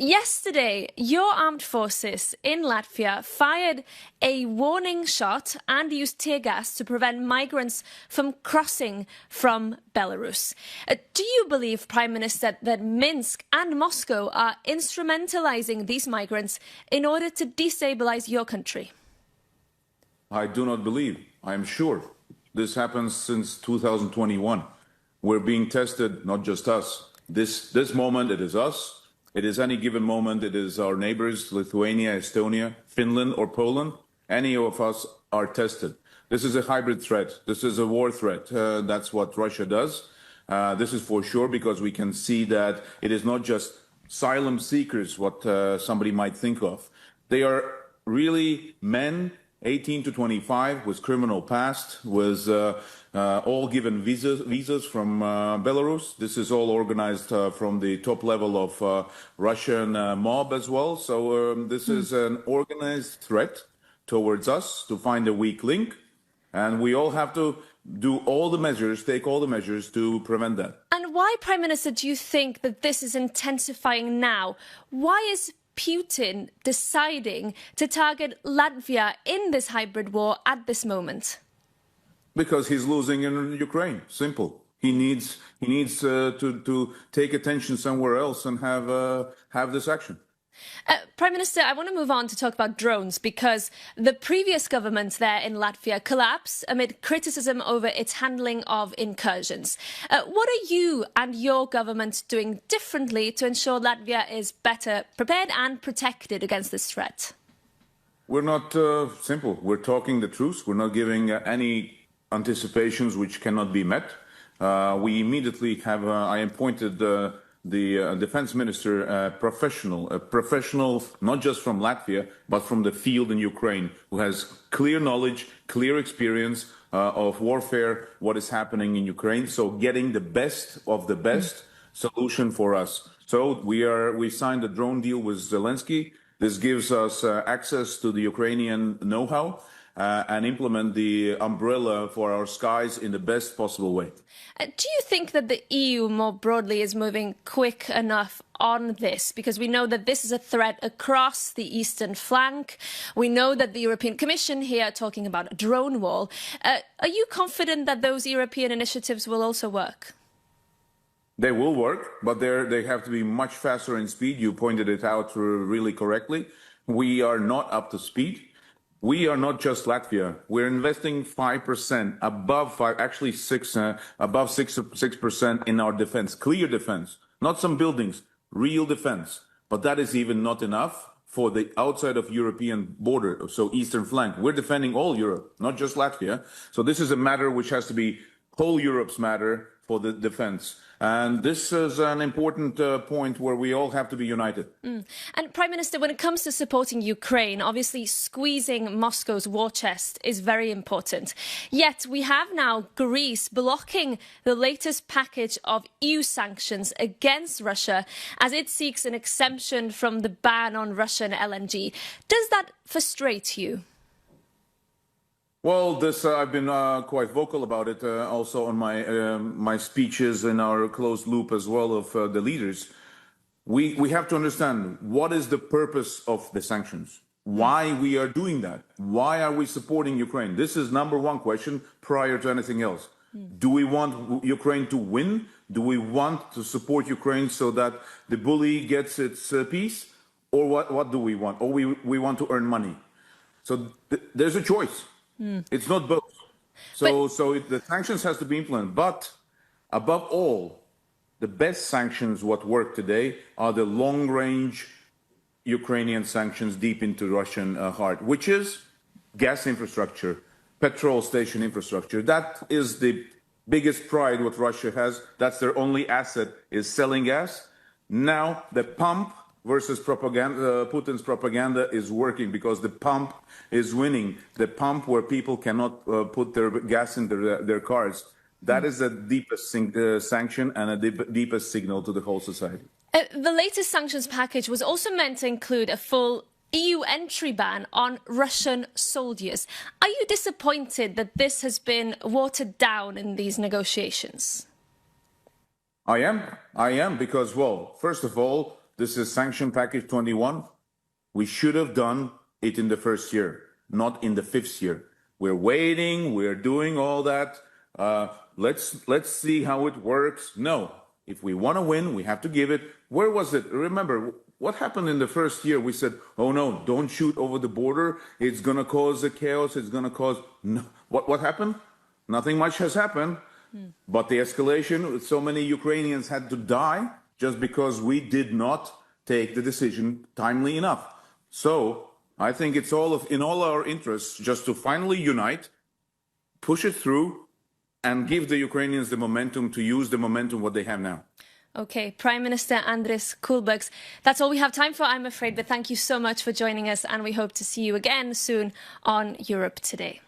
Yesterday, your armed forces in Latvia fired a warning shot and used tear gas to prevent migrants from crossing from Belarus. Do you believe, Prime Minister, that Minsk and Moscow are instrumentalizing these migrants in order to destabilize your country? I do not believe. I am sure. This happens since 2021. We're being tested, not just us. This moment, it is us. It is any given moment, it is our neighbors, Lithuania, Estonia, Finland, or Poland. Any of us are tested. This is a hybrid threat. This is a war threat. That's what Russia does. This is for sure, because we can see that it is not just asylum seekers, what somebody might think of. They are really men, 18 to 25, with criminal past, with all given visas from Belarus. This is all organized from the top level of Russian mob as well. So this is an organized threat towards us to find a weak link. And we all have to do all the measures, take all the measures to prevent that. And why, Prime Minister, do you think that this is intensifying now? Why is Putin deciding to target Latvia in this hybrid war at this moment? Because he's losing in Ukraine. Simple. He needs to take attention somewhere else and have this action. Prime Minister, I want to move on to talk about drones, because the previous government there in Latvia collapsed amid criticism over its handling of incursions. What are you and your government doing differently to ensure Latvia is better prepared and protected against this threat? We're not simple. We're talking the truth. We're not giving any anticipations which cannot be met. We immediately have, I appointed the defense minister, a professional not just from Latvia, but from the field in Ukraine, who has clear knowledge, clear experience of warfare, what is happening in Ukraine. So getting the best of the best solution for us. So we signed a drone deal with Zelensky. This gives us access to the Ukrainian know-how and implement the umbrella for our skies in the best possible way. Do you think that the EU more broadly is moving quick enough on this? Because we know that this is a threat across the eastern flank. We know that the European Commission here are talking about a drone wall. Are you confident that those European initiatives will also work? They will work, but they have to be much faster in speed. You pointed it out really correctly. We are not up to speed. We are not just Latvia. We're investing 5%, above 5, actually 6, above 6% in our defense, clear defense, not some buildings, real defense. But that is even not enough for the outside of European border, so eastern flank. We're defending all Europe, not just Latvia. So this is a matter which has to be whole Europe's matter for the defense. And this is an important point where we all have to be united. And Prime Minister, when it comes to supporting Ukraine, obviously squeezing Moscow's war chest is very important. Yet we have now Greece blocking the latest package of EU sanctions against Russia as it seeks an exemption from the ban on Russian LNG. Does that frustrate you? Well, I've been quite vocal about it, also on my speeches in our closed loop as well of the leaders. We have to understand what is the purpose of the sanctions, why we are doing that, why are we supporting Ukraine? This is number one question prior to anything else. Do we want Ukraine to win? Do we want to support Ukraine so that the bully gets its peace? Or what do we want? Or we want to earn money? So there's a choice. It's not both. So the sanctions has to be implemented. But above all, the best sanctions, what work today, are the long-range Ukrainian sanctions deep into Russian heart, which is gas infrastructure, petrol station infrastructure. That is the biggest pride what Russia has. That's their only asset, is selling gas. Now the pump versus propaganda, Putin's propaganda is working, because the pump is winning. The pump where people cannot put their gas in their cars. That is the deepest sanction and the deepest signal to the whole society. The latest sanctions package was also meant to include a full EU entry ban on Russian soldiers. Are you disappointed that this has been watered down in these negotiations? I am, because, well, first of all, this is sanction package 21. We should have done it in the first year, not in the 5th year. We're waiting, we're doing all that. Let's see how it works. No, if we want to win, we have to give it. Where was it? Remember, what happened in the first year? We said, oh no, don't shoot over the border. It's going to cause a chaos. It's going to cause... No. What happened? Nothing much has happened. But the escalation, so many Ukrainians had to die just because we did not take the decision timely enough. So I think it's in all our interests just to finally unite, push it through, and give the Ukrainians the momentum to use the momentum what they have now. Okay, Prime Minister Andrius Kulbergs, that's all we have time for, I'm afraid, but thank you so much for joining us, and we hope to see you again soon on Europe Today.